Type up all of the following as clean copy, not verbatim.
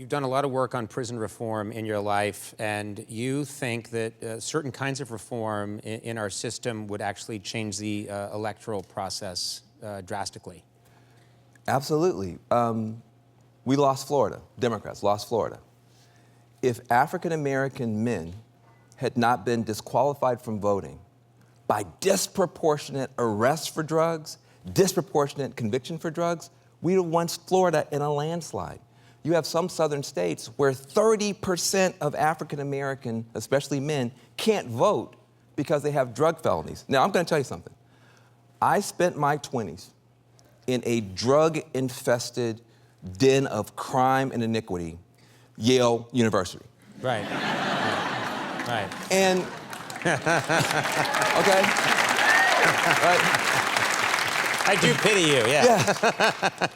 You've done a lot of work on prison reform in your life, and you think that certain kinds of reform in our system would actually change the electoral process drastically. Absolutely. We lost Florida. Democrats lost Florida. If African-American men had not been disqualified from voting by disproportionate arrests for drugs, disproportionate conviction for drugs, we'd have won Florida in a landslide. You have some southern states where 30% of African-American, especially men, can't vote because they have drug felonies. Now, I'm gonna tell you something. I spent my 20s in a drug-infested den of crime and iniquity, Yale University. Right. Right. And, okay? Right? I do pity you, yeah.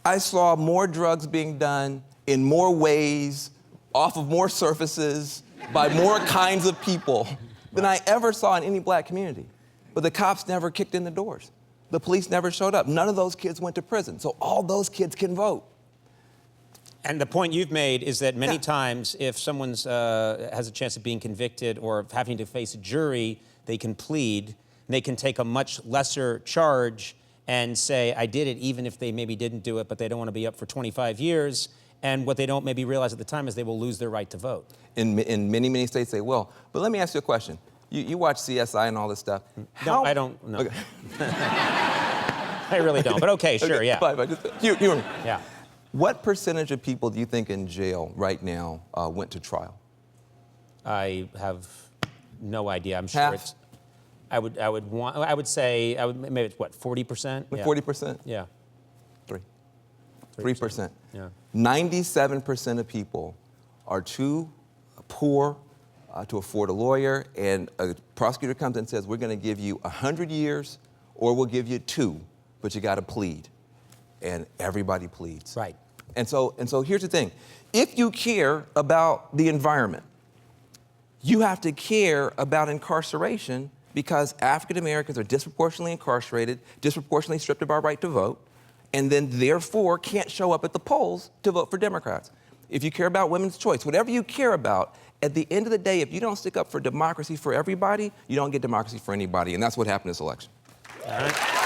I saw more drugs being done in more ways, off of more surfaces, by more kinds of people than I ever saw in any black community. But the cops never kicked in the doors. The police never showed up. None of those kids went to prison. So all those kids can vote. And the point you've made is that many times if someone's has a chance of being convicted or having to face a jury, they can plead. They can take a much lesser charge and say, I did it, even if they maybe didn't do it, but they don't want to be up for 25 years. And what they don't maybe realize at the time is they will lose their right to vote. In many, many states, they will. But let me ask you a question. You watch CSI and all this stuff. No, I don't, no. Okay. I really don't, but okay, sure, okay, yeah. You. Yeah. What percentage of people do you think in jail right now went to trial? I have no idea. I'm Half? sure it's. I would say maybe it's what, 40%? Yeah. 40%? Yeah. 3%. Yeah. 97% of people are too poor to afford a lawyer, and a prosecutor comes in and says, we're going to give you 100 years or we'll give you 2, but you got to plead. And everybody pleads. Right. And so here's the thing. If you care about the environment, you have to care about incarceration, because African Americans are disproportionately incarcerated, disproportionately stripped of our right to vote, and then therefore can't show up at the polls to vote for Democrats. If you care about women's choice, whatever you care about, at the end of the day, if you don't stick up for democracy for everybody, you don't get democracy for anybody, and that's what happened this election. All right.